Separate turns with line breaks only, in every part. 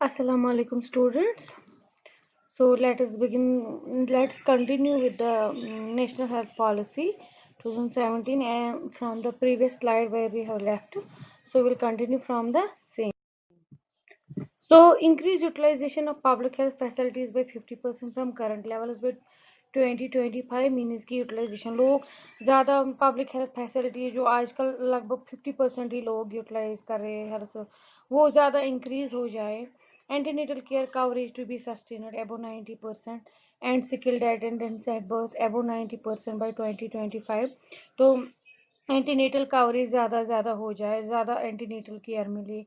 Assalamu alaikum students. So let's continue with the National Health Policy 2017 and from the previous slide where we have left. So we'll continue from the same. So increase utilization of public health facilities by 50% from current levels by 2025 means की utilisation लोग ज़्यादा public health facility जो आजकल लगभग 50% ही लोग utilise कर रहे हैं हेल्थ वो ज़्यादा इंक्रीज हो जाए antenatal care coverage to be sustained above 90% and skilled attendance at birth above 90% by 2025 तो एंटीनेटल कवरेज ज़्यादा हो जाए ज़्यादा एंटीनेटल केयर मिले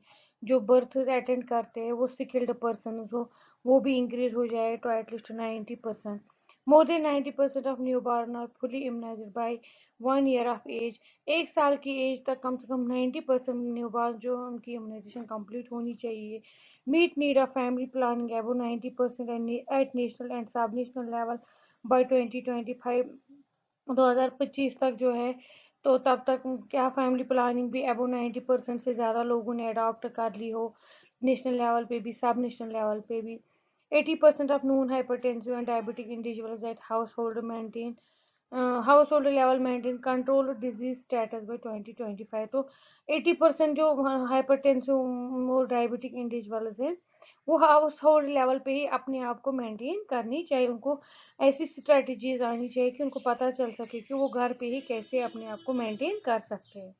जो बर्थ अटेंड करते हैं वो स्किल्ड पर्सन हो वो भी इंक्रीज हो जाए to at least 90%. More than 90% of new born are fully immunized by 1 year of age. 1 साल की एज तक कम से कम 90% न्यू बॉर्न जो उनकी इम्यूनाइजेशन कंप्लीट होनी चाहिए. Meet need of family planning above 90% at national and sub national level by 2025. 2025 तक जो है तो तब तक क्या फैमिली प्लानिंग भी अबो 90% से ज़्यादा लोगों ने अडॉप्ट कर ली हो नेशनल लेवल पे भी सब नेशनल लेवल पे भी. 80% of non hypertensive and diabetic individuals at house hold level maintain control disease status by 2025. तो 80% जो हाइपरटेंसिव और डायबिटिक इंडिविजुअल्स हैं वो हाउस होल्ड लेवल पे ही अपने आप को मेंटेन करनी चाहिए. उनको ऐसी स्ट्रेटजीज आनी चाहिए कि उनको पता चल सके कि वो घर पे ही कैसे अपने आप को मेंटेन कर सकते हैं.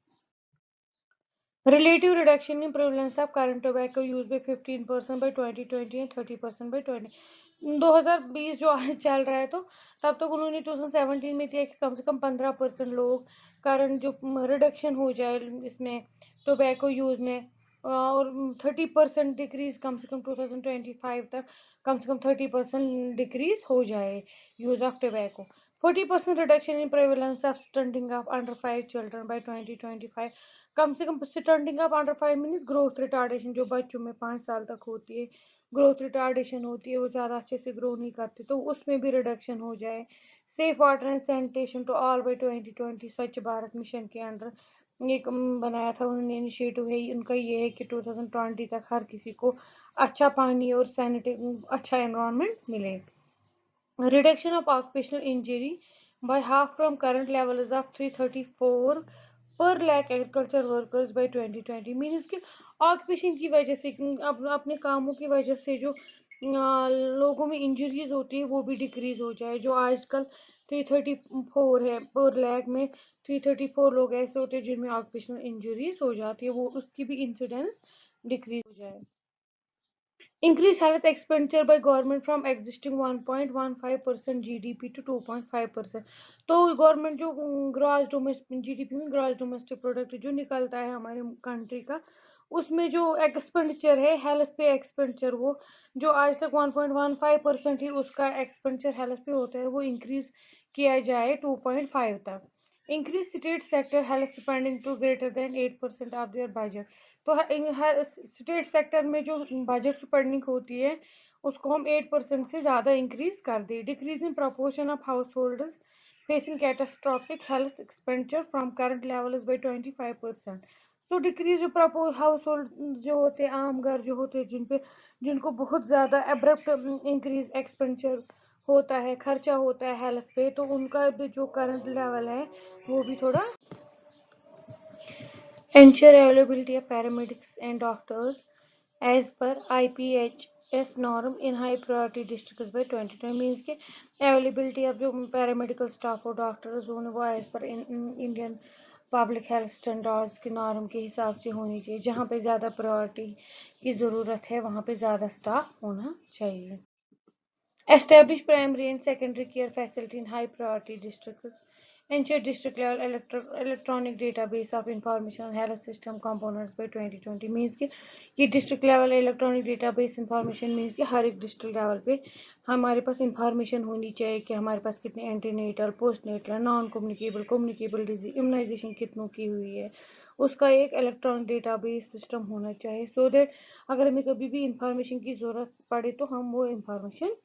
Relative reduction in prevalence of current tobacco use by 15% by 2020 and 30% by 2020 जो आज चल रहा है तो तब तक उन्होंने 2017 में दिया कि कम से कम 15% लोग करंट जो रिडक्शन हो जाए इसमें टोबैको यूज में और 30% डिक्रीज कम से कम 2025 तक कम से कम 30% डिक्रीज हो जाए use of tobacco. 40% reduction in prevalence of stunting of under 5 children by 2025. कम से कम stunting of under 5 means growth retardation जो बच्चों में 5 साल तक होती है ग्रोथ रिटार्डेशन होती है वो ज़्यादा अच्छे से ग्रो नहीं करते तो उसमें भी रिडक्शन हो जाए. Safe water and sanitation to all by 2020 Swachh Bharat mission के अंडर एक बनाया था उन्होंने इनिशिएटिव है उनका ये है कि 2020 तक हर किसी को अच्छा पानी और अच्छा एनवायरनमेंट मिले. Reduction of occupational injury by half from current levels of 334 per lakh agriculture workers by 2020 means कि ऑक्यूपेशन की वजह से अपने कामों की वजह से जो लोगों में इंजरीज होती है वो भी डिक्रीज हो जाए. जो आजकल 334 है पर लैख में 334 लोग ऐसे होते हैं जिनमें ऑक्यूपेशनल इंजरीज हो जाती है वो उसकी भी इंसिडेंस डिक्रीज हो जाए. Increase health expenditure by government from existing 1.15% GDP to 2.5%. तो गवर्नमेंट जो ग्रॉस डोमेस्टिक जीडीपी में ग्रॉस डोमेस्टिक प्रोडक्ट जो निकलता है हमारे कंट्री का उसमें जो एक्सपेंडिचर है हेल्थ पे एक्सपेंडिचर वो जो आज तक 1.15% ही उसका एक्सपेंडिचर हेल्थ पे होता है वो इंक्रीज किया जाए 2.5 तक. Increase state sector health spending to greater than 8% of their budget. तो हर स्टेट सेक्टर में जो बजट स्पेंडिंग होती है उसको हम 8% से ज़्यादा इंक्रीज कर दें. Decrease in proportion of house holders facing catastrophic health expenditure from current levels by 25%. तो डिक्रीज जो हाउस होल्ड जो होते हैं आम घर जो होते हैं जिनको बहुत ज़्यादा एब्रप्ट इंक्रीज एक्सपेंडिचर होता है खर्चा होता है हेल्थ पे तो उनका भी जो करंट लेवल है वो भी थोड़ा. Ensure availability of paramedics and doctors as per IPHS norm in high priority districts by 2020 means कि availability of जो paramedical staff और doctors होने वो as per Indian public health standards के नॉर्म के हिसाब से होनी चाहिए. जहाँ पे ज़्यादा प्रायोरिटी की ज़रूरत है वहाँ पे ज़्यादा स्टाफ होना चाहिए. Establish primary and secondary care facility in high priority districts. Ensure district level electronic database of information on health system components by 2020 means कि ये district level electronic database information means कि हर एक district level पे हमारे पास information होनी चाहिए कि हमारे पास कितने antenatal, postnatal, non communicable disease immunization कितनों की हुई है उसका एक इलेक्ट्रॉनिक डेटाबेस सिस्टम होना चाहिए सो दैट अगर हमें कभी भी इंफॉर्मेशन की ज़रूरत पड़े तो हम वो इंफॉर्मेशन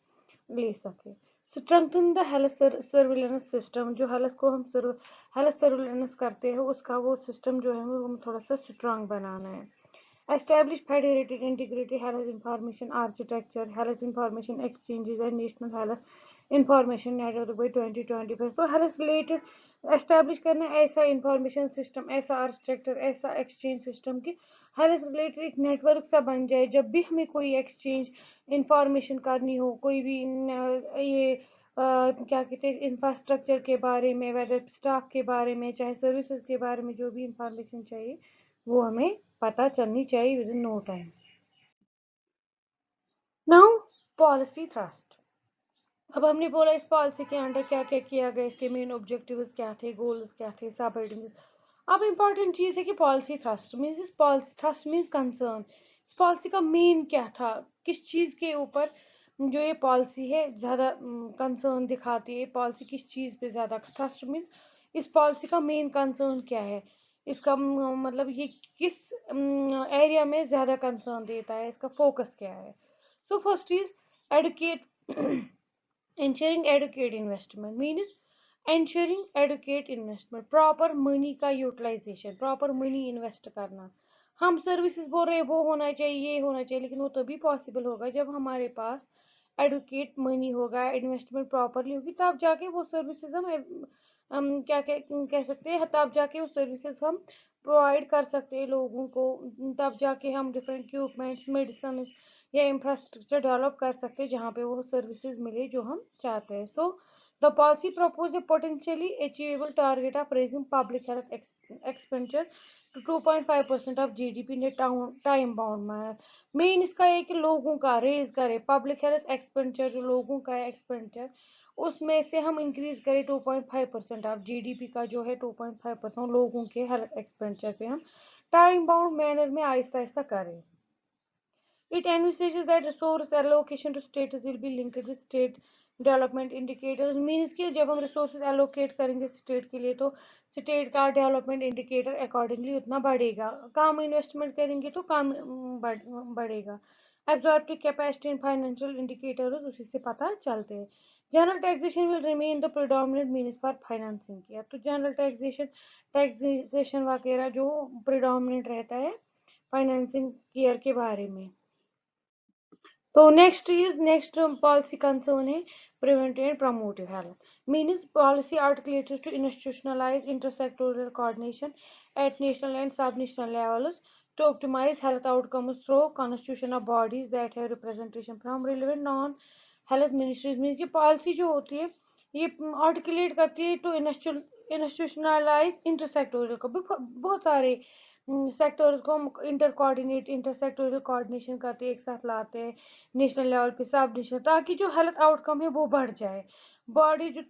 ले सके. Strengthen the health surveillance system जो हेल्थ को हम हेल्थ सर्विलेंस करते हैं उसका वो सिस्टम जो है वो हम थोड़ा सा स्ट्रांग बनाना है. Establish federated integrated health information architecture, health information exchanges and national health information network by 2025. तो health related establish करना ऐसा information system, ऐसा architecture, ऐसा exchange system कि health related एक network सा बन जाए, जब भी हमें कोई exchange information करनी हो, कोई भी ये क्या कहते हैं इंफ्रास्ट्रक्चर के बारे में, वेदर स्टाफ के बारे में, चाहे सर्विसेज के बारे में, जो भी इंफॉर्मेशन चाहिए वो हमें पता चलनी चाहिए within no time. Now policy thrust. अब हमने बोला इस पॉलिसी के अंडर क्या क्या किया गया, इसके मेन ऑब्जेक्टिव्स क्या थे, गोल्स क्या थे, सब हेडिंग. अब इम्पॉर्टेंट चीज़ है कि policy thrust means policy thrust means concern. इस पॉलिसी का मेन क्या था, किस चीज़ के ऊपर जो ये पॉलिसी है ज़्यादा कंसर्न दिखाती है, पॉलिसी किस चीज़ पे ज़्यादा थ्रस्ट मीन्स इस पॉलिसी का मेन कंसर्न क्या है, इसका मतलब ये किस एरिया में ज़्यादा कंसर्न देता है, इसका फोकस क्या है. So first is educate. ensuring educate investment means ensuring educate investment, proper money का utilization, proper money invest करना. हम सर्विसेज बोल रहे हैं वो होना चाहिए, ये होना चाहिए, लेकिन वो तभी पॉसिबल होगा जब हमारे पास एडुकेट मनी होगा, इन्वेस्टमेंट प्रॉपरली होगी, तब जाके वो सर्विसेज हम क्या कह सकते हैं, तब जाके वो सर्विसेज हम प्रोवाइड कर सकते हैं लोगों को, तब जाके हम डिफरेंट इक्विपमेंट्स, मेडिसिन या इंफ्रास्ट्रक्चर डेवलप कर सकते हैं जहाँ पे वो सर्विसेज मिले जो हम चाहते हैं. So the policy propose a potentially achievable target of raising public health expenditure to 2.5% of GDP ने टाइम बाउंड मैनर. मेन इसका है कि लोगों का रेज करे पब्लिक हेल्थ एक्सपेंडिचर, जो लोगों का है एक्सपेंडिचर, उसमें से हम इंक्रीज करें 2.5% ऑफ जीडीपी का जो है 2.5% लोगों के हेल्थ एक्सपेंडिचर पे हम टाइम बाउंड मैनर में आहिस्ता आहिस्ता करें. It envisages that resource allocation to states will be linked with state development indicators. Means कि जब हम resources allocate करेंगे state के लिए तो state का development indicator accordingly उतना बढ़ेगा. कम investment करेंगे तो कम बढ़ेगा. Absorptive capacity and financial indicators उसी से पता चलते हैं. General taxation will remain the predominant means for financing किया. तो general taxation वगैरह जो predominant रहता है फाइनेंसिंग ईयर के बारे में. तो next policy concern है preventive and promotive health. Means policy articulated to institutionalize intersectoral coordination at national and sub-national levels to optimize health outcomes through constitution of bodies that have representation from relevant non-health ministries. Means कि policy जो होती है ये articulate करती है to institutionalize intersectoral को बहुत सारे सेक्टर्स को हम इंटरसेक्टोरल कोऑर्डिनेशन करते हैं, एक साथ लाते हैं नेशनल लेवल पे, सब नेशनल, ताकि जो हेल्थ आउटकम है वो बढ़ जाए. बॉडी जो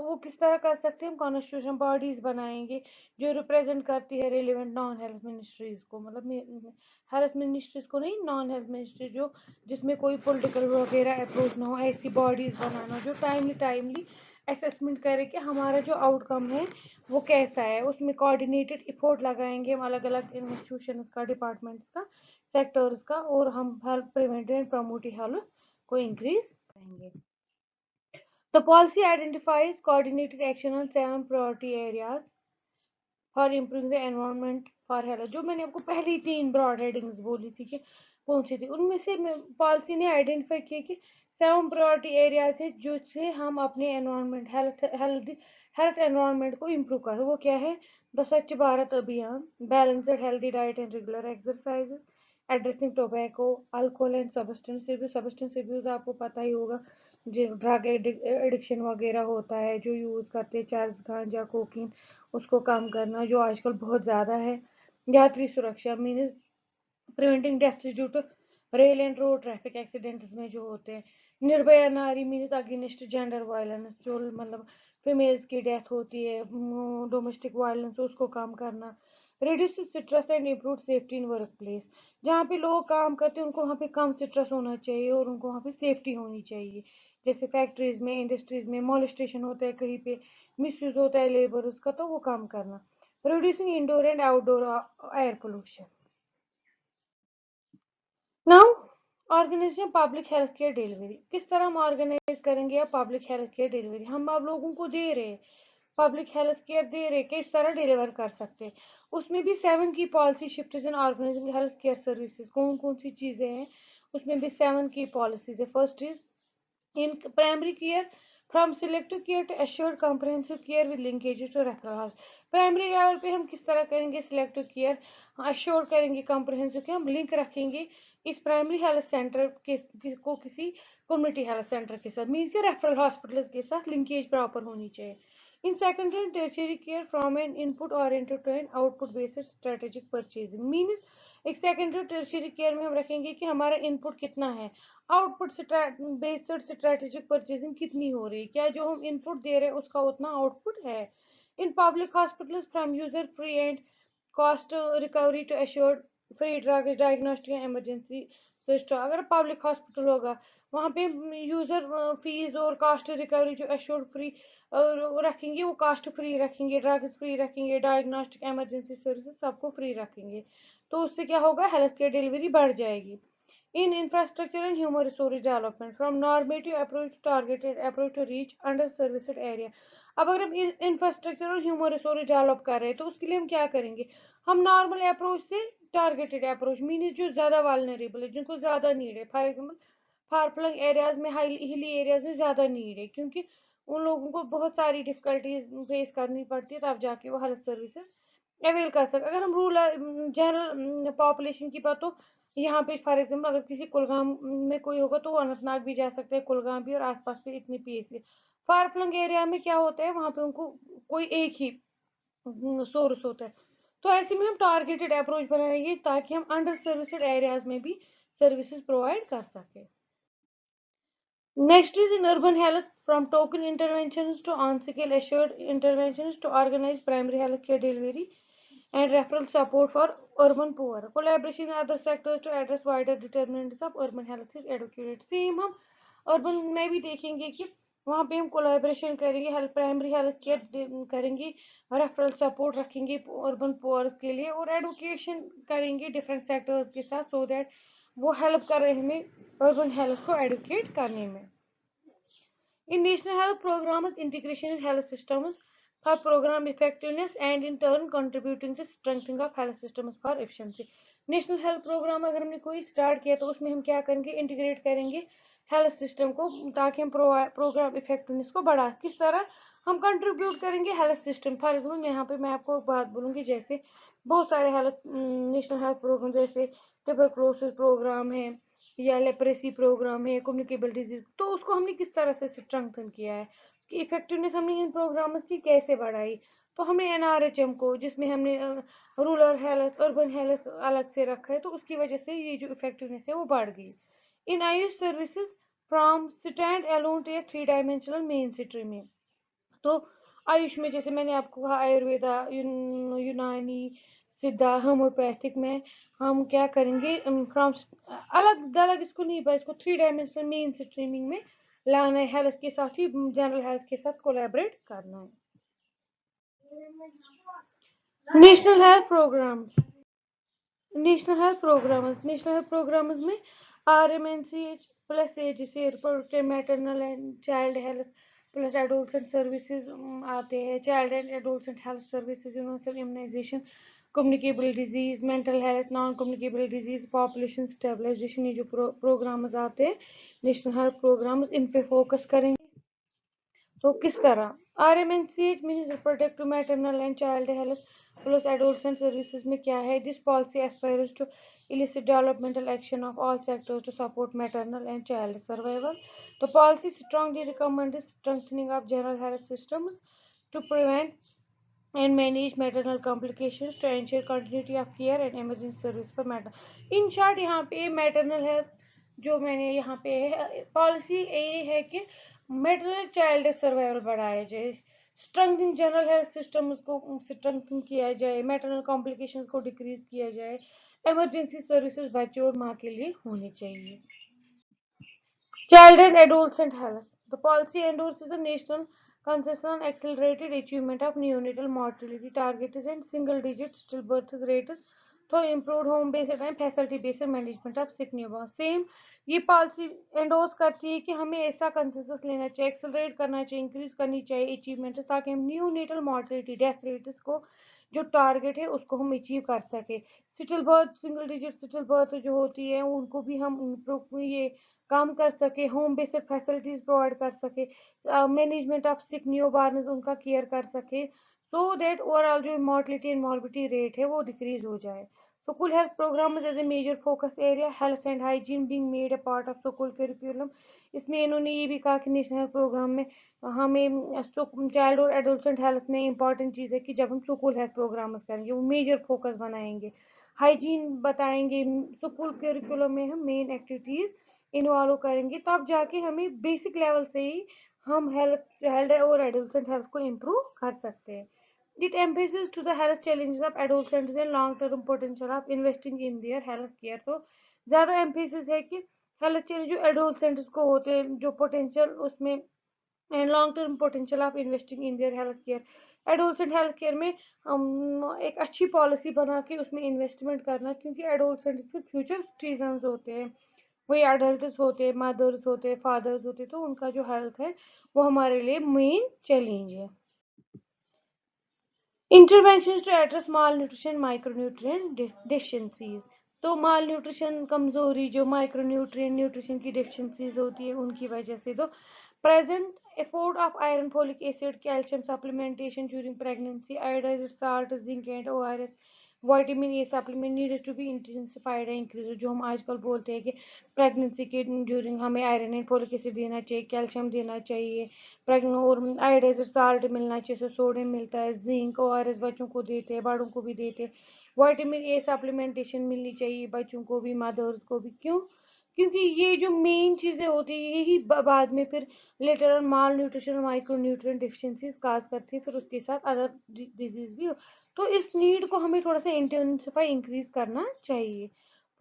वो किस तरह कर सकते हैं, हम कॉन्स्टिट्यूशन बॉडीज बनाएंगे जो रिप्रेजेंट करती है रिलेवेंट नॉन हेल्थ मिनिस्ट्रीज को, मतलब हेल्थ मिनिस्ट्रीज को नहीं, नॉन हेल्थ मिनिस्ट्री जो जिसमें कोई पॉलिटिकल वगैरह अप्रोच ना हो, ऐसी बॉडीज बनाना जो टाइमली असेसमेंट करे कि हमारा जो आउटकम है वो कैसा है. उसमें कोऑर्डिनेटेड एफर्ट लगाएंगे हम अलग अलग इंस्टीट्यूशन का, डिपार्टमेंट्स का, सेक्टर्स का, और हम health preventive and promotive health को इंक्रीज करेंगे. The policy identifies coordinated action on 7 priority areas for improving the environment for health. जो मैंने आपको पहली 3 ब्रॉड हेडिंग्स बोली थी कि कौन सी थी, उनमें से पॉलिसी ने आइडेंटिफाई किया कि 7 प्रायोरिटी एरियाज है जिससे हम अपने एनवायरनमेंट हेल्थ एनवायरनमेंट को इम्प्रूव कर. वो क्या है? द स्वच्छ भारत अभियान, balanced healthy diet and regular exercise, addressing tobacco, alcohol and substance abuse आपको पता ही होगा, जो ड्रग एडिक्शन वगैरह होता है, जो यूज़ करते हैं चर्च, गांजा, कोकीन, उसको कम करना जो आजकल बहुत ज़्यादा है. यात्री सुरक्षा means preventing death due to rail and road traffic accidents में जो होते हैं. निर्भया नारी मीन्स अगेंस्ट जेंडर वायलेंस, जो मतलब फीमेल्स की डेथ होती है, डोमेस्टिक वायलेंस, उसको कम करना. Reduce stress and improve safety in work place, जहाँ पे लोग काम करते हैं उनको वहाँ पे कम स्ट्रेस होना चाहिए और उनको वहाँ पे सेफ्टी होनी चाहिए. जैसे फैक्ट्रीज में, इंडस्ट्रीज में मॉलेस्टेशन होता है, कहीं पे मिसयूज होता है लेबर उसका, तो वो काम करना. Reducing indoor and outdoor air pollution. Now organization public health care delivery. किस तरह हम ऑर्गेनाइज करेंगे या पब्लिक हेल्थ केयर डिलीवरी हम आप लोगों को दे रहे हैं, पब्लिक हेल्थ केयर दे रहे किस तरह डिलीवर कर सकते हैं। उसमें भी 7 की policy shift in organizing health care services, कौन कौन सी चीज़ें हैं उसमें भी 7 की पॉलिसीज है। First is in primary care, from selective care to assured comprehensive care with linkages to referral house। Primary level पे हम किस तरह करेंगे सिलेक्टिव केयर, अश्योर करेंगे कॉम्प्रिहेंसिव केयर, हम लिंक रखेंगे इस प्राइमरी हेल्थ सेंटर को किसी कम्युनिटी हेल्थ सेंटर के साथ, मीन्स के रेफरल हॉस्पिटल के साथ लिंकेज प्रॉपर होनी चाहिए। In secondary and tertiary care from an input oriented to an output based strategic purchasing, means एक सेकेंडरी टर्शियरी केयर में हम रखेंगे कि हमारा इनपुट कितना है, आउटपुट बेस्ड स्ट्रेटेजिक परचेजिंग कितनी हो रही है, क्या जो हम इनपुट दे रहे हैं उसका उतना आउटपुट है। In public hospitals from user free and cost recovery to assured free drug diagnostic emergency system. अगर पब्लिक हॉस्पिटल होगा वहाँ पे यूजर फीस और कास्ट रिकवरी जो एश्योर्ड फ्री रखेंगे, वो कास्ट फ्री रखेंगे, ड्रग्स फ्री रखेंगे, डायग्नोस्टिक इमरजेंसी सर्विसेज सबको फ्री रखेंगे, तो उससे क्या होगा, हेल्थ केयर डिलीवरी बढ़ जाएगी। In infrastructure and human resource development, from normative approach to targeted approach to reach underserviced area। अब अगर हम इंफ्रास्ट्रक्चर और ह्यूमन रिसोर्स डेवलप कर रहे हैं तो उसके लिए हम क्या करेंगे, हम नॉर्मल अप्रोच से टारगेटेड अप्रोच, मीन जो ज़्यादा वालनरेबल है, जिनको ज़्यादा नीड है, for example far flung areas में, हाई हिली एरियाज में ज़्यादा नीड है, क्योंकि उन लोगों को बहुत सारी डिफिकल्टीज फेस करनी पड़ती है, तब जाके वो हेल्थ सर्विसेज अवेल कर सकते। अगर हम रूरल जनरल पॉपुलेशन की बात, तो यहाँ पे फॉर एग्जाम्पल अगर किसी कुलगाम में कोई होगा तो वो अनंतनाग भी जा सकते हैं, कुलगाम भी, और आसपास भी इतनी पीएचसी। फार फ्लंग एरिया में क्या होता है, वहाँ पे उनको कोई एक ही सोर्स होता है, तो ऐसे में हम टारगेटेड अप्रोच बनाएंगे ताकि हम अंडर सर्विस्ड एरियाज में भी सर्विसेज प्रोवाइड कर सके। Next is in urban health, from token interventions to on-scale assured interventions to organized primary health care delivery and referral support for urban poor. Collaboration with other sectors to address wider determinants of urban health is advocated। Same हम urban में भी देखेंगे कि वहाँ पे हम collaboration करेंगे, health primary health care करेंगे, रेफरल सपोर्ट रखेंगे अर्बन पुअर्स के लिए, और एडुकेशन करेंगे डिफरेंट सेक्टर्स के साथ, सो दैट वो हेल्प कर रहे हैं हमें अर्बन हेल्थ को एडुकेट करने में। In national health programs, integration in health systems for program effectiveness and in turn contributing to strengthening of health systems for efficiency। National health program अगर हमने कोई स्टार्ट किया तो उसमें हम क्या करेंगे, इंटीग्रेट करेंगे हेल्थ सिस्टम को, ताकि हम प्रोग्राम इफेक्टिवनेस को बढ़ा, किस तरह हम कंट्रीब्यूट करेंगे हेल्थ सिस्टम। फॉर एग्जाम्पल यहाँ पे मैं आपको बात बोलूँगी, जैसे बहुत सारे हेल्थ नेशनल हेल्थ प्रोग्राम, जैसे ट्यूबरक्लोसिस प्रोग्राम है या लेप्रेसी प्रोग्राम है, कम्युनिकेबल डिजीज, तो उसको हमने किस तरह से स्ट्रेंथन किया है, उसकी इफेक्टिवनेस हमने इन प्रोग्राम्स की कैसे बढ़ाई। तो हमने एनआरएचएम को, जिसमें हमने रूरल हेल्थ अर्बन हेल्थ अलग से रखा है, तो उसकी वजह से ये जो इफेक्टिवनेस है वो बढ़ गई। In AYUSH services from stand alone to a 3 dimensional mainstreaming. तो आयुष में जैसे मैंने आपको कहा, आयुर्वेदा, यूनानी, सिद्धा, होम्योपैथिक में हम क्या करेंगे, फ्रॉम अलग अलग इसको नहीं, बस इसको 3 डायमेंशनल मेन स्ट्रीमिंग में लाना है, हेल्थ के साथ ही जनरल हेल्थ के साथ कोलैबोरेट करना है। National health program, national health programs में RMNCH प्लस ए, जैसे reproductive maternal and child health plus adolescent services आते हैं, child and adolescent health services, universal immunization, communicable disease, mental health, non communicable disease, population stabilization, ये जो programmes आते हैं national health programmes, इन पे focus करेंगे। तो किस तरह, RMNCH means reproductive maternal and child health plus adolescent services में क्या है, this policy aspires to elicit developmental action of all sectors to support maternal and child survival। The policy strongly recommends strengthening of general health systems to prevent and manage maternal complications to ensure continuity of care and emergency service for maternal। In short, यहाँ पे maternal health जो मैंने यहाँ पे policy ये है कि maternal child survival बढ़ाया जाए, स्ट्रेंथनिंग जनरल हेल्थ सिस्टम को स्ट्रेंथन किया जाए, मैटरनल कॉम्प्लिकेशंस को डिक्रीज किया जाए, इमरजेंसी सर्विसेज बच्चे और माँ के लिए होनी चाहिए। Child and adolescent health, the policy endorses the national consensus on accelerated achievement of neonatal mortality targets and single digit stillbirth rates तो improve home based and facility based management of sick newborn. Same ये policy endorse करती है कि हमें ऐसा consensus लेना चाहिए, accelerate करना चाहिए, इंक्रीज करनी चाहिए अचीवमेंट, ताकि हम neonatal mortality death rates को जो टारगेट है उसको हम अचीव कर सके। Still birth, single digit still birth जो होती है उनको भी हम ये काम कर सके, होम बेस्ड फैसिलिटीज प्रोवाइड कर सके, मैनेजमेंट ऑफ सिक न्यू बार्न उनका केयर कर सके, सो दैट ओवरऑल जो मॉर्टलिटी एंड मॉर्बिडिटी रेट है वो डिक्रीज हो जाए। School health program as a major focus area, health and hygiene being made a part of school curriculum. इसमें इन्होंने ये भी कहा कि नेशनल हेल्थ प्रोग्राम में हमें चाइल्ड और एडोलसेंट हेल्थ में इंपॉर्टेंट चीज़ है कि जब हम स्कूल हेल्थ प्रोग्राम करेंगे वो मेजर फोकस बनाएंगे, हाइजीन बताएंगे, स्कूल करिकुलम में हम मेन एक्टिविटीज़ इन्वॉल्व करेंगे, तब जाके हमें बेसिक लेवल से ही हम हेल्थ हेल्थ और एडोलसेंट हेल्थ को इम्प्रूव कर सकते हैं। It emphasizes to the health challenges of adolescents and long-term potential of investing in their health care। तो ज़्यादा emphasis है कि हेल्थ चेंज जो एडोलसेंट्स को होते हैं, जो पोटेंशियल उसमें and long term potential of investing in their health care. Adolescent health care में एक अच्छी पॉलिसी बना के उसमें इन्वेस्टमेंट करना, क्योंकि एडोलसेंट्स के फ्यूचर सिटीजन्स होते हैं, वही अडल्ट होते हैं, मदर्स होते हैं, फादर्स होते हैं, तो उनका जो हेल्थ है वो हमारे लिए मेन चैलेंज है। Interventions to address malnutrition micronutrient deficiencies. तो माल न्यूट्रिशन कमजोरी जो माइक्रोन्यूट्रिएंट न्यूट्रिशन की डिफिशियंसीज होती है उनकी वजह से, तो present effort of iron, folic acid, calcium supplementation during pregnancy, iodized salt, zinc and ORS, vitamin A supplement needed to be intensified and increase. जो हम आजकल बोलते हैं कि प्रेगनेंसी के ड्यूरिंग हमें आयरन एंड फोलिक एसिड देना चाहिए, कैल्शियम देना चाहिए, और आयोडाइज्ड साल्ट मिलना चाहिए, सोडियम मिलता है, जिंक ओआरएस बच्चों को देते हैं, बड़ों को भी देते हैं, विटामिन ए सप्लीमेंटेशन मिलनी चाहिए बच्चों को भी, मदर्स को भी। क्यों? क्योंकि ये जो मेन चीज़ें होती है यही बाद में फिर लेटर ऑन माल न्यूट्रिशन और माइक्रो न्यूट्रिएंट डिफिशियंसीज काज करती है, फिर उसके साथ अदर डिजीज भी हो। तो इस नीड को हमें थोड़ा सा इंटेंसिफाई इंक्रीज करना चाहिए।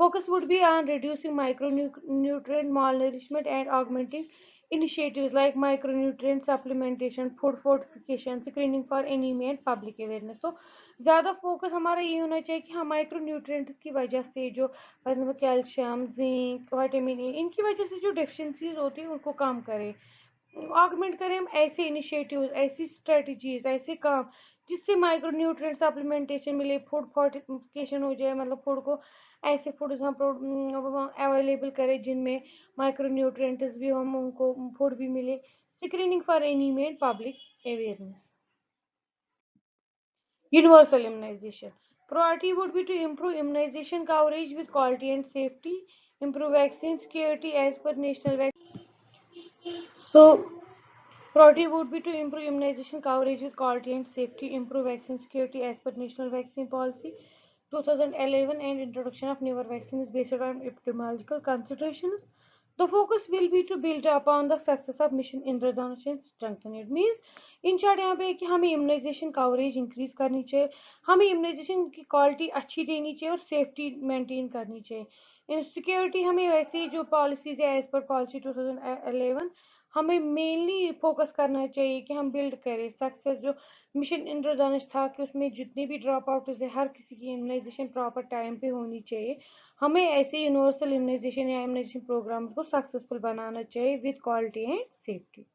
Focus would be on reducing micronutrient malnourishment and augmenting initiatives like micronutrient supplementation, food fortification, screening for anemia and public awareness। तो ज़्यादा फोकस हमारा ये होना चाहिए कि हम माइक्रो न्यूट्रिएंट्स की वजह से जो मतलब कैल्शियम, जिंक, विटामिन ए, इनकी वजह से जो डेफिशिएंसीज होती है उनको कम करें, ऑगमेंट करें हम ऐसे इनिशिएटिव्स, ऐसी स्ट्रेटजीज, ऐसे काम जिससे माइक्रो न्यूट्रिएंट सप्लीमेंटेशन मिले, फूड फोर्टिफिकेशन हो जाए, मतलब फूड को ऐसे फूड हम अवेलेबल करें जिनमें माइक्रो न्यूट्रिएंट्स भी हम उनको फूड भी मिले, screening for anaemia, public awareness. Universal immunization. Priority would be to improve immunization coverage with quality and safety, improve vaccine security as per national vaccine. So, priority would be to improve immunization coverage with quality and safety, improve vaccine security as per national vaccine policy 2011, and introduction of newer vaccines based on epidemiological considerations. The focus will be to build upon the success of Mission Indradhanush and strengthen it। Means in short यहाँ पे है कि हमें immunisation coverage increase करनी चाहिए, हमें immunisation की quality अच्छी देनी चाहिए और सेफ्टी मेंटेन करनी चाहिए। सिक्योरिटी हमें वैसे ही जो पॉलिसीज है एज पर पॉलिसी 2011, हमें मेनली फोकस करना चाहिए कि हम बिल्ड करें सक्सेस। जो मिशन इंद्रधनुष था कि उसमें जितने भी ड्रॉप आउट है हर किसी की इम्यूनाइजेशन प्रॉपर टाइम पे होनी चाहिए। हमें ऐसे यूनिवर्सल इम्यूनाइजेशन या इम्यूनाइजेशन प्रोग्राम को सक्सेसफुल बनाना चाहिए with quality and safety.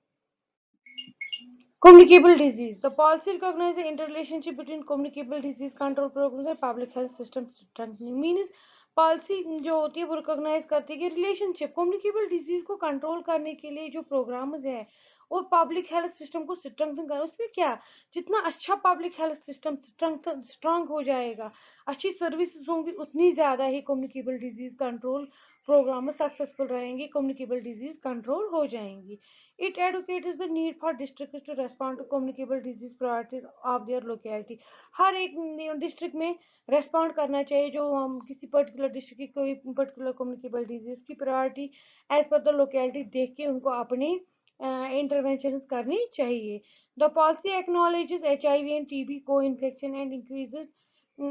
Communicable disease. The policy recognizes the interrelationship between communicable disease control programs and public health system strengthening। Means policy जो होती है वो रिकॉग्नाइज करती है कि रिलेशनशिप कम्युनिकेबल डिजीज को कंट्रोल करने के लिए जो प्रोग्राम्स है और पब्लिक हेल्थ सिस्टम को स्ट्रेंथन करना, उसमें क्या जितना अच्छा पब्लिक हेल्थ सिस्टम स्ट्रांग हो जाएगा, अच्छी सर्विसेज होंगी, उतनी ज़्यादा ही कम्युनिकेबल डिजीज कंट्रोल प्रोग्राम में सक्सेसफुल रहेंगे, कम्युनिकेबल डिजीज कंट्रोल हो जाएंगी। It advocates the need for districts to respond to communicable disease priorities of their locality। हर एक डिस्ट्रिक्ट में रेस्पॉन्ड करना चाहिए, जो हम किसी पर्टिकुलर डिस्ट्रिक्ट की कोई पर्टिकुलर कम्युनिकेबल डिजीज की priority as per the locality देख के उनको अपने इंटरवेंशन करनी चाहिए। The policy acknowledges HIV and TB co-infection and increases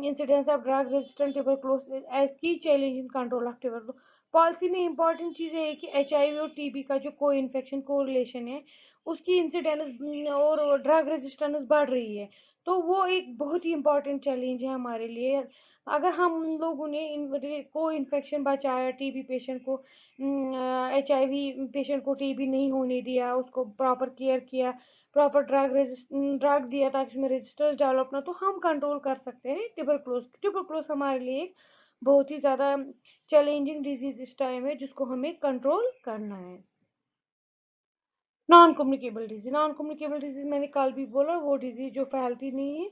incidence of drug resistant tuberculosis as key challenge in control of tuberculosis। Policy में important चीज़ है कि HIV और टीबी का जो को इन्फेक्शन को रिलेशन है उसकी इंसिडेंस और ड्रग रेजिस्टेंस बढ़ रही है, तो वो एक बहुत ही इंपॉर्टेंट चैलेंज है हमारे लिए। अगर हम लोगों ने को इन्फेक्शन बचाया, टीबी पेशेंट को, HIV पेशेंट को टीबी नहीं होने दिया, उसको प्रॉपर केयर किया, प्रॉपर ड्रग दिया ताकि उसमें रजिस्टर्स डेवलप ना, तो हम कंट्रोल कर सकते हैं ट्यूबरक्लोज। ट्यूबरक्लोज हमारे लिए एक बहुत ही ज़्यादा चैलेंजिंग डिजीज इस टाइम है जिसको हमें कंट्रोल करना है। नॉन कम्युनिकेबल डिजीज मैंने कल भी बोला, वो डिजीज जो फैलती नहीं है,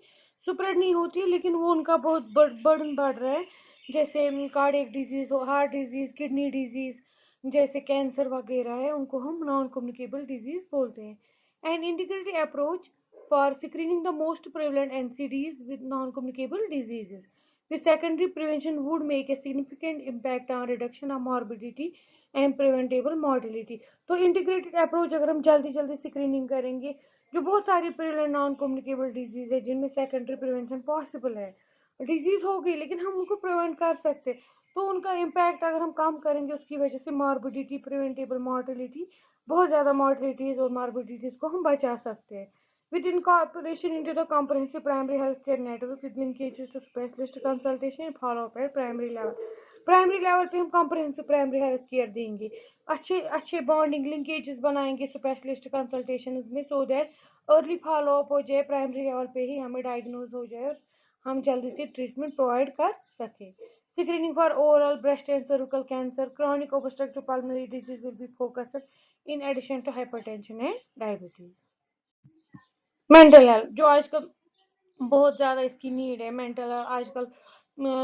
स्प्रेड नहीं होती है, लेकिन वो उनका बहुत बर्डन बढ़ रहा है। जैसे कार्डियक डिजीज हो, हार्ट डिजीज, किडनी डिजीज, जैसे कैंसर वगैरह है, उनको हम नॉन कम्युनिकेबल डिजीज बोलते हैं। An integrated approach for screening the most prevalent NCDs with non communicable diseases with secondary prevention would make a significant impact on reduction of morbidity and preventable mortality। तो integrated approach अगर हम जल्दी जल्दी screening करेंगे, जो बहुत सारी prevalent non communicable disease है जिनमें सेकेंडरी प्रिवेंशन पॉसिबल है, डिजीज होगी लेकिन हम उनको प्रिवेंट कर सकते, तो उनका इम्पैक्ट अगर हम कम करेंगे उसकी वजह से मॉर्बिडिटी, प्रिवेंटेबल मॉर्टेलिटी, बहुत ज़्यादा मॉर्टेलिटीज और मॉर्बिडिटीज को हम बचा सकते हैं। With incorporation into the comprehensive primary healthcare network with linkages to specialist consultation and follow-up at primary level। Primary level पे हम कॉम्प्रहेंसिव प्राइमरी हेल्थ केयर देंगे, अच्छे अच्छे बॉन्डिंग लिंकेजेस बनाएंगे स्पेशलिस्ट कंसल्टेशन में, so that early follow up हो जाए, primary level पे ही हमें डायग्नोज हो जाए और हम जल्दी से ट्रीटमेंट प्रोवाइड कर सके। Screening for oral, breast and cervical cancer, chronic obstructive pulmonary disease will be focused in addition to hypertension and diabetes. Mental health जो आजकल बहुत ज़्यादा इसकी नीड है, मेंटल आजकल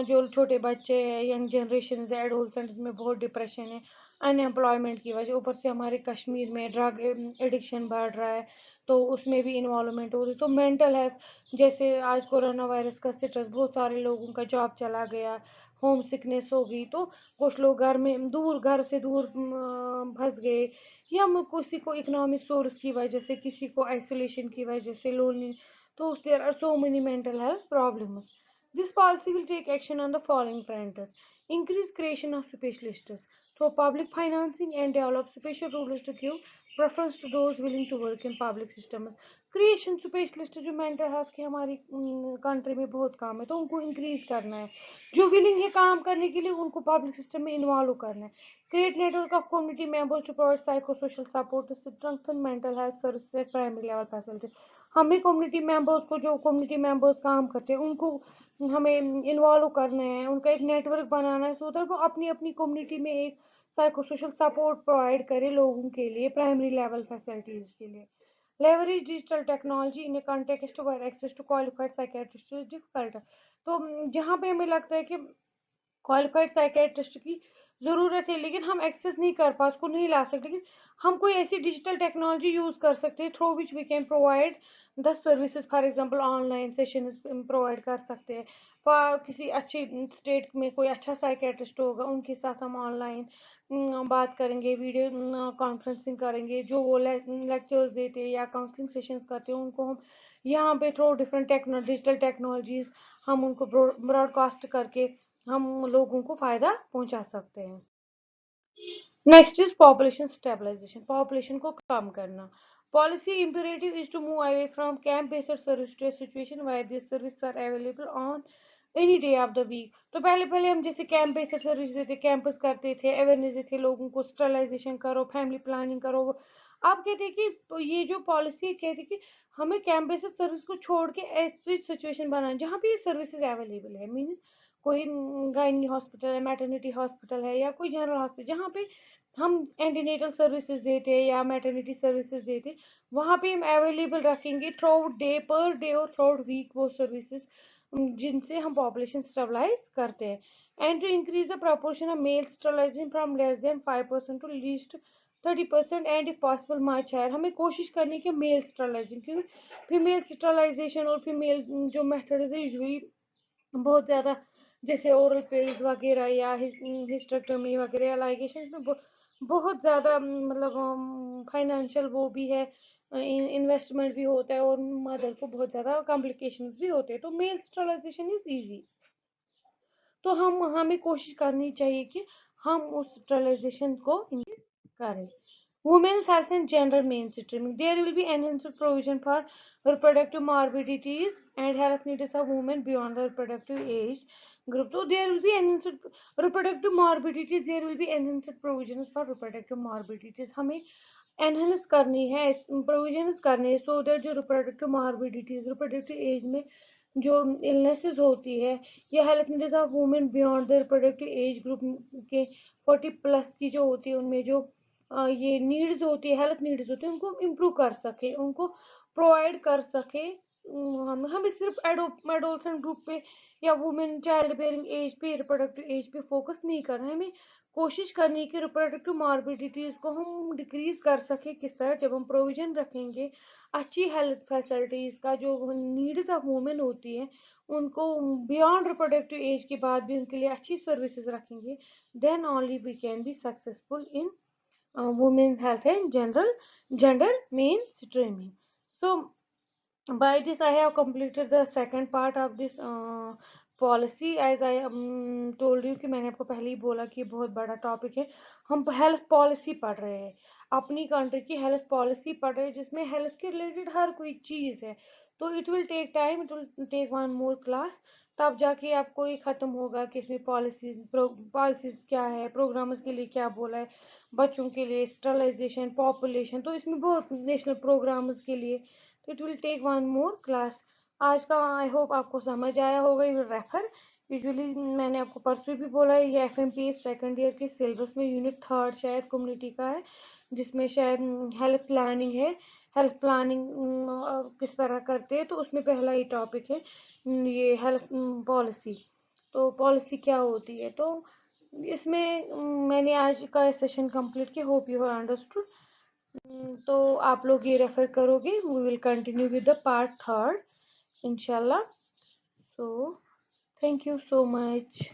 जो छोटे बच्चे हैं, यंग जनरेशन है, एडोलसेंट्स में बहुत डिप्रेशन है अनएम्प्लॉयमेंट की वजह, ऊपर से हमारे कश्मीर में ड्रग एडिक्शन बढ़ रहा है, तो उसमें भी इन्वॉल्वमेंट हो रही, तो मेंटल हेल्थ जैसे आज कोरोना वायरस का स्टेटस, बहुत सारे लोगों का जॉब चला गया, होम सिकनेस हो गई, तो कुछ लोग घर में दूर, घर से दूर फंस गए, या किसी को इकोनॉमिक सोर्स की वजह से, किसी को आइसोलेशन की वजह से, lonely, so there are so many mental health problems. This policy will take action on the following fronts: increase creation of specialists through public financing and develop special rules to give preference to those willing to work in public systems। Creation specialist जो mental health की हमारी country में बहुत काम है, तो उनको increase करना है, जो विलिंग है काम करने के लिए उनको पब्लिक सिस्टम में इन्वॉल्व करना है। Create network of community members to provide psycho social support to strengthen mental health services at primary level facility. हमें कम्युनिटी मेंबर्स को, जो कम्युनिटी मेंबर्स काम करते हैं उनको हमें इन्वॉल्व करना है, उनका एक नेटवर्क बनाना है, सो दैट वो अपनी अपनी कम्युनिटी में एक साइको सोशल सपोर्ट प्रोवाइड करे लोगों के लिए प्राइमरी लेवल फैसिलिटीज के लिए। Leverage digital technology in a context where access to qualified psychiatrist is difficult. तो जहाँ पे हमें लगता है कि क्वालिफाइड साइकेट्रिस्ट की ज़रूरत है लेकिन हम एक्सेस नहीं कर पा, उसको नहीं ला सकते, लेकिन हम कोई ऐसी डिजिटल टेक्नोलॉजी यूज़ कर सकते हैं through which we can provide the services. For example online session provide कर सकते हैं, फॉर किसी अच्छी स्टेट में कोई अच्छा साइकेट्रिस्ट होगा उनके साथ हम ऑनलाइन बात करेंगे, वीडियो कॉन्फ्रेंसिंग करेंगे, जो वो लेक्चर्स देते हैं या काउंसलिंग सेशंस करते हैं उनको हम यहाँ पे थ्रू डिफरेंट डिजिटल टेक्नोलॉजीज हम उनको ब्रॉडकास्ट करके हम लोगों को फायदा पहुंचा सकते हैं। Next is population stabilization, population को कम करना। Policy imperative is to move away from camp based service to a situation where this service are available on any day of the week. तो पहले पहले हम जैसे कैंप बेस्ड सर्विस देते, camps करते थे, अवेयरनेस देते लोगों को, स्टरलाइजेशन करो, फैमिली प्लानिंग करो। आप कहते हैं कि तो ये जो पॉलिसी कहती कि हमें कैंप बेस्ड सर्विस को छोड़ के ऐसी सिचुएशन बनाना जहाँ पे ये सर्विसेज अवेलेबल है, मीन्स कोई गायनी हॉस्पिटल है, मैटरनिटी हॉस्पिटल है, या कोई जनरल हॉस्पिटल जहाँ पे हम एंटीनेटल सर्विसेज देते हैं या मैटरनिटी सर्विसेज देते हैं, वहाँ पे हम अवेलेबल रखेंगे throughout day, per day और थ्रू आउट वीक वो सर्विसेज, जिनसे हम पॉपुलेशन स्टेबलाइज करते हैं। And to increase the proportion of male stabilization from less than 5% to least 30% and if possible much higher. हमें कोशिश करनी है कि मेल स्टेबलाइजेशन, क्योंकि फीमेल स्टेबलाइजेशन और फीमेल जो मेथड है यूजली बहुत ज़्यादा, जैसे ओरल पिल्स वगैरह या हिस्टेक्टोमी वगैरह या लाइगेशन में बहुत ज़्यादा मतलब फाइनेंशियल वो भी है, इन्वेस्टमेंट भी होता है और मदर को बहुत ज़्यादा कॉम्प्लिकेशंस भी होते हैं, तो मेल स्टेरिलाइजेशन इज इजी। तो हमें कोशिश करनी चाहिए कि हम उस स्टेरिलाइजेशन को करें। Women's health and gender mainstreaming. There will be enhanced provision for reproductive morbidities and health needs of women beyond the reproductive age. group. So there will be enhanced reproductive morbidities, there will be enhanced provisions for reproductive morbidities. हमें enhance करनी है, provisions करनी है, so that जो reproductive morbidities, reproductive age में जो illnesses होती है या health needs of women beyond the reproductive age group के 40 प्लस की जो होती है, उनमें जो ये नीड्स होती है, हेल्थ नीड्स होती है, उनको इम्प्रूव कर सके, उनको प्रोवाइड कर सके। हम सिर्फ एडोलसेंट ग्रुप पे या वुमेन चाइल्ड बेयरिंग एज पे, रिप्रोडक्टिव एज पे फोकस नहीं कर रहे हैं। हमें कोशिश करनी है कि रिप्रोडक्टिव मॉर्बिडिटीज को हम डिक्रीज कर सके। किस तरह? जब हम प्रोविजन रखेंगे अच्छी हेल्थ फैसिलिटीज का, जो नीड्स ऑफ वुमेन होती है उनको बियॉन्ड रिप्रोडक्टिव एज के बाद भी उनके लिए अच्छी सर्विसेज रखेंगे, then only we can be successful in women's health and general gender mainstreaming. So by this I have completed the second part of this policy. As I told you कि मैंने आपको पहले ही बोला कि बहुत बड़ा टॉपिक है। हम हेल्थ पॉलिसी पढ़ रहे हैं, अपनी कंट्री की हेल्थ पॉलिसी पढ़ रहे हैं, जिसमें हेल्थ के रिलेटेड हर कोई चीज़ है। तो it will take time, it will take one more class, तब जाके आपको ये ख़त्म होगा कि इसमें पॉलिसीज क्या है, प्रोग्राम्स के लिए क्या बोला है, बच्चों के लिए स्टरलाइजेशन, पॉपुलेशन, तो इसमें बहुत नेशनल प्रोग्राम्स के लिए। तो it will take one more class. आज का आई होप आपको समझ आया होगा। यू विल रेफर, यूजुअली मैंने आपको परसों भी बोला है, ये FMP सेकेंड ईयर के सिलेबस में यूनिट थर्ड शायद कम्युनिटी का है, जिसमें शायद हेल्थ प्लानिंग है। हेल्थ प्लानिंग किस तरह करते हैं, तो उसमें पहला ही टॉपिक है ये हेल्थ पॉलिसी। तो पॉलिसी क्या होती है, तो इसमें मैंने आज का सेशन कंप्लीट किया। Hope you have understood. तो आप लोग ये रेफर करोगे। We will continue with the part third इंशाल्लाह। So thank you so much.